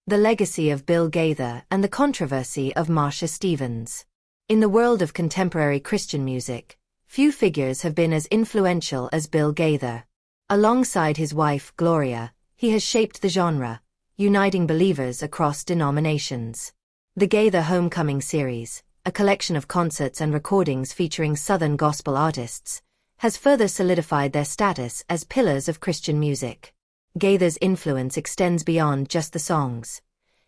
The legacy of Bill Gaither and the controversy of Marsha Stevens. In the world of contemporary Christian music, few figures have been as influential as Bill Gaither. Alongside his wife, Gloria, he has shaped the genre, uniting believers across denominations. The Gaither Homecoming Series, a collection of concerts and recordings featuring Southern gospel artists, has further solidified their status as pillars of Christian music. Gaither's influence extends beyond just the songs.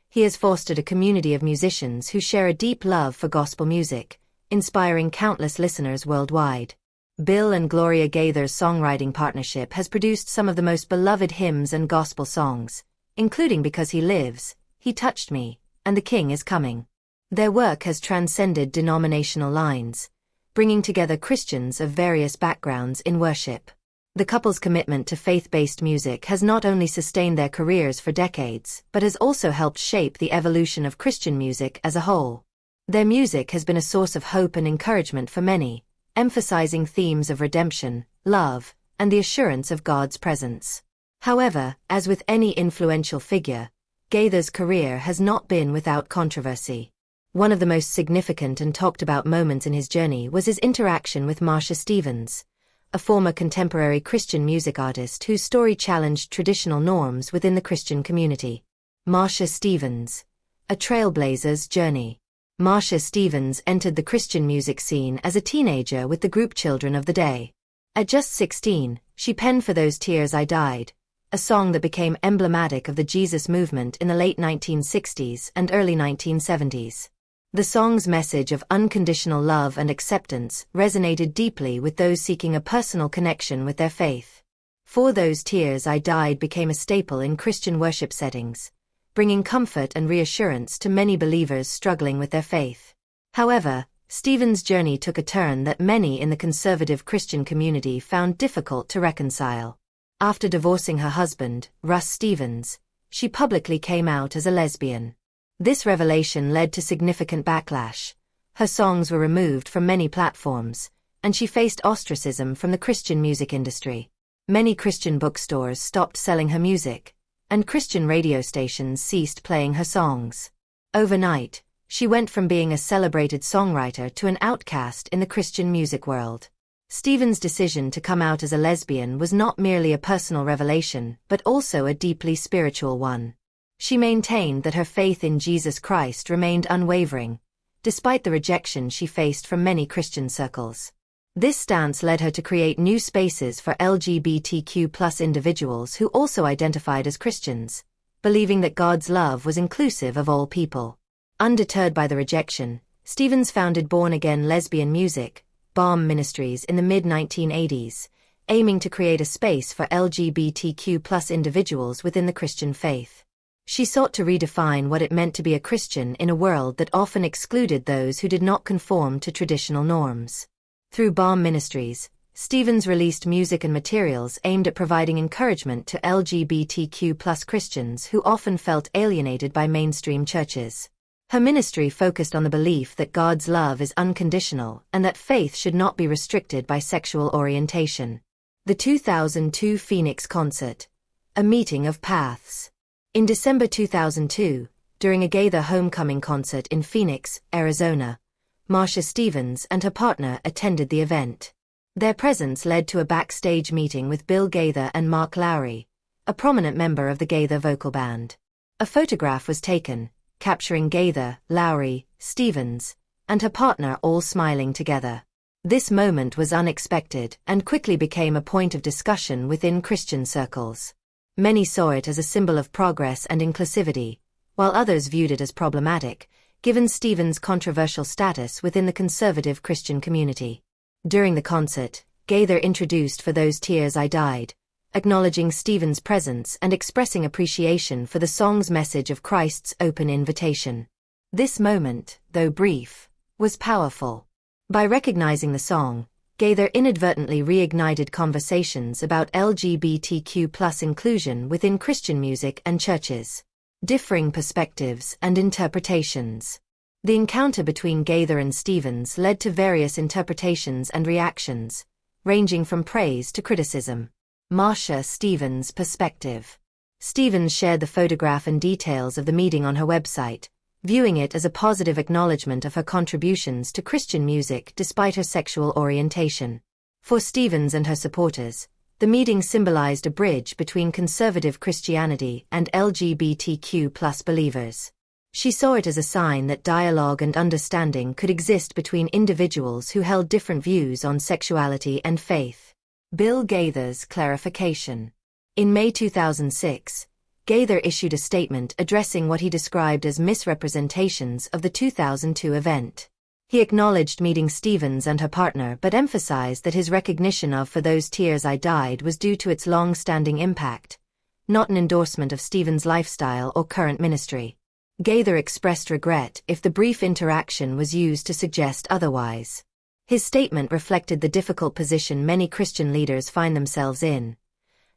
He has fostered a community of musicians who share a deep love for gospel music, inspiring countless listeners worldwide. Bill and Gloria Gaither's songwriting partnership has produced some of the most beloved hymns and gospel songs, including Because He Lives, He Touched Me, and The King Is Coming. Their work has transcended denominational lines, bringing together Christians of various backgrounds in worship. The couple's commitment to faith-based music has not only sustained their careers for decades, but has also helped shape the evolution of Christian music as a whole. Their music has been a source of hope and encouragement for many, emphasizing themes of redemption, love, and the assurance of God's presence. However, as with any influential figure, Gaither's career has not been without controversy. One of the most significant and talked-about moments in his journey was his interaction with Marsha Stevens, a former contemporary Christian music artist whose story challenged traditional norms within the Christian community. Marsha Stevens, a trailblazer's journey. Marsha Stevens entered the Christian music scene as a teenager with the group Children of the Day. At just 16, she penned For Those Tears I Died, a song that became emblematic of the Jesus movement in the late 1960s and early 1970s. The song's message of unconditional love and acceptance resonated deeply with those seeking a personal connection with their faith. For Those Tears I Died became a staple in Christian worship settings, bringing comfort and reassurance to many believers struggling with their faith. However, Stevens' journey took a turn that many in the conservative Christian community found difficult to reconcile. After divorcing her husband, Russ Stevens, she publicly came out as a lesbian. This revelation led to significant backlash. Her songs were removed from many platforms, and she faced ostracism from the Christian music industry. Many Christian bookstores stopped selling her music, and Christian radio stations ceased playing her songs. Overnight, she went from being a celebrated songwriter to an outcast in the Christian music world. Stevens' decision to come out as a lesbian was not merely a personal revelation, but also a deeply spiritual one. She maintained that her faith in Jesus Christ remained unwavering, despite the rejection she faced from many Christian circles. This stance led her to create new spaces for LGBTQ+ individuals who also identified as Christians, believing that God's love was inclusive of all people. Undeterred by the rejection, Stevens founded Born Again Lesbian Music, BAM Ministries in the mid-1980s, aiming to create a space for LGBTQ+ individuals within the Christian faith. She sought to redefine what it meant to be a Christian in a world that often excluded those who did not conform to traditional norms. Through BAM Ministries, Stevens released music and materials aimed at providing encouragement to LGBTQ+ Christians who often felt alienated by mainstream churches. Her ministry focused on the belief that God's love is unconditional and that faith should not be restricted by sexual orientation. The 2002 Phoenix concert, A Meeting of Paths. In December 2002, during a Gaither homecoming concert in Phoenix, Arizona, Marsha Stevens and her partner attended the event. Their presence led to a backstage meeting with Bill Gaither and Mark Lowry, a prominent member of the Gaither vocal band. A photograph was taken, capturing Gaither, Lowry, Stevens, and her partner all smiling together. This moment was unexpected and quickly became a point of discussion within Christian circles. Many saw it as a symbol of progress and inclusivity, while others viewed it as problematic, given Stevens' controversial status within the conservative Christian community. During the concert, Gaither introduced For Those Tears I Died, acknowledging Stevens' presence and expressing appreciation for the song's message of Christ's open invitation. This moment, though brief, was powerful. By recognizing the song, Gaither inadvertently reignited conversations about LGBTQ+ inclusion within Christian music and churches. Differing perspectives and interpretations. The encounter between Gaither and Stevens led to various interpretations and reactions, ranging from praise to criticism. Marsha Stevens' perspective. Stevens shared the photograph and details of the meeting on her website, viewing it as a positive acknowledgement of her contributions to Christian music despite her sexual orientation. For Stevens and her supporters, the meeting symbolized a bridge between conservative Christianity and LGBTQ+ believers. She saw it as a sign that dialogue and understanding could exist between individuals who held different views on sexuality and faith. Bill Gaither's clarification. In May 2006, Gaither issued a statement addressing what he described as misrepresentations of the 2002 event. He acknowledged meeting Stevens and her partner but emphasized that his recognition of "For Those Tears I Died" was due to its long-standing impact, not an endorsement of Stevens' lifestyle or current ministry. Gaither expressed regret if the brief interaction was used to suggest otherwise. His statement reflected the difficult position many Christian leaders find themselves in,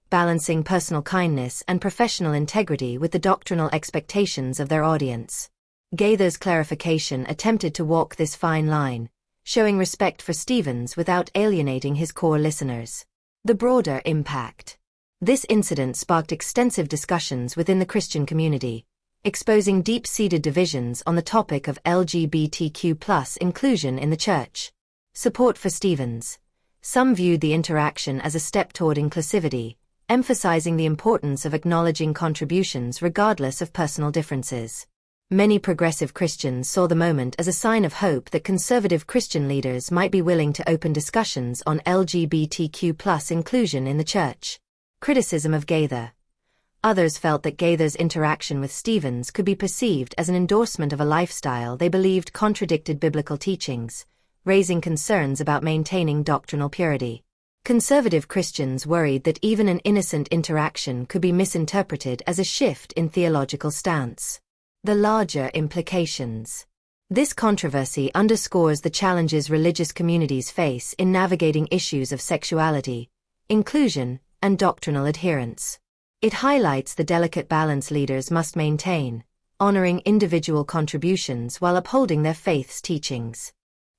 balancing personal kindness and professional integrity with the doctrinal expectations of their audience. Gaither's clarification attempted to walk this fine line, showing respect for Stevens without alienating his core listeners. The broader impact. This incident sparked extensive discussions within the Christian community, exposing deep-seated divisions on the topic of LGBTQ+ inclusion in the church. Support for Stevens. Some viewed the interaction as a step toward inclusivity, emphasizing the importance of acknowledging contributions regardless of personal differences. Many progressive Christians saw the moment as a sign of hope that conservative Christian leaders might be willing to open discussions on LGBTQ+ inclusion in the church. Criticism of Gaither. Others felt that Gaither's interaction with Stevens could be perceived as an endorsement of a lifestyle they believed contradicted biblical teachings, raising concerns about maintaining doctrinal purity. Conservative Christians worried that even an innocent interaction could be misinterpreted as a shift in theological stance. The larger implications. This controversy underscores the challenges religious communities face in navigating issues of sexuality, inclusion, and doctrinal adherence. It highlights the delicate balance leaders must maintain, honoring individual contributions while upholding their faith's teachings.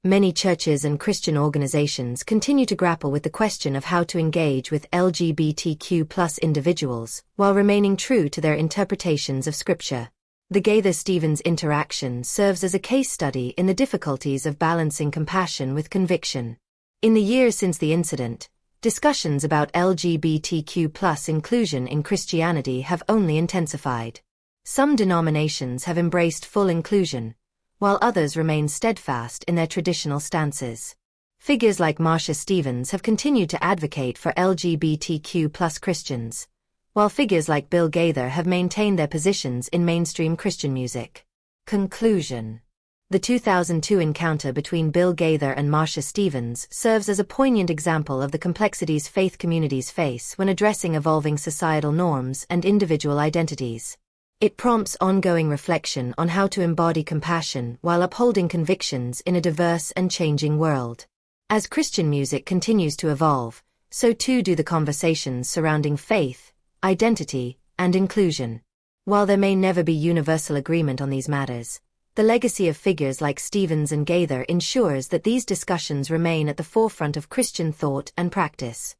Many churches and Christian organizations continue to grapple with the question of how to engage with LGBTQ+ individuals while remaining true to their interpretations of Scripture. The Gaither-Stevens interaction serves as a case study in the difficulties of balancing compassion with conviction. In the years since the incident, discussions about LGBTQ+ inclusion in Christianity have only intensified. Some denominations have embraced full inclusion, while others remain steadfast in their traditional stances. Figures like Marsha Stevens have continued to advocate for LGBTQ+ Christians, while figures like Bill Gaither have maintained their positions in mainstream Christian music. Conclusion. The 2002 encounter between Bill Gaither and Marsha Stevens serves as a poignant example of the complexities faith communities face when addressing evolving societal norms and individual identities. It prompts ongoing reflection on how to embody compassion while upholding convictions in a diverse and changing world. As Christian music continues to evolve, so too do the conversations surrounding faith, identity, and inclusion. While there may never be universal agreement on these matters, the legacy of figures like Stevens and Gaither ensures that these discussions remain at the forefront of Christian thought and practice.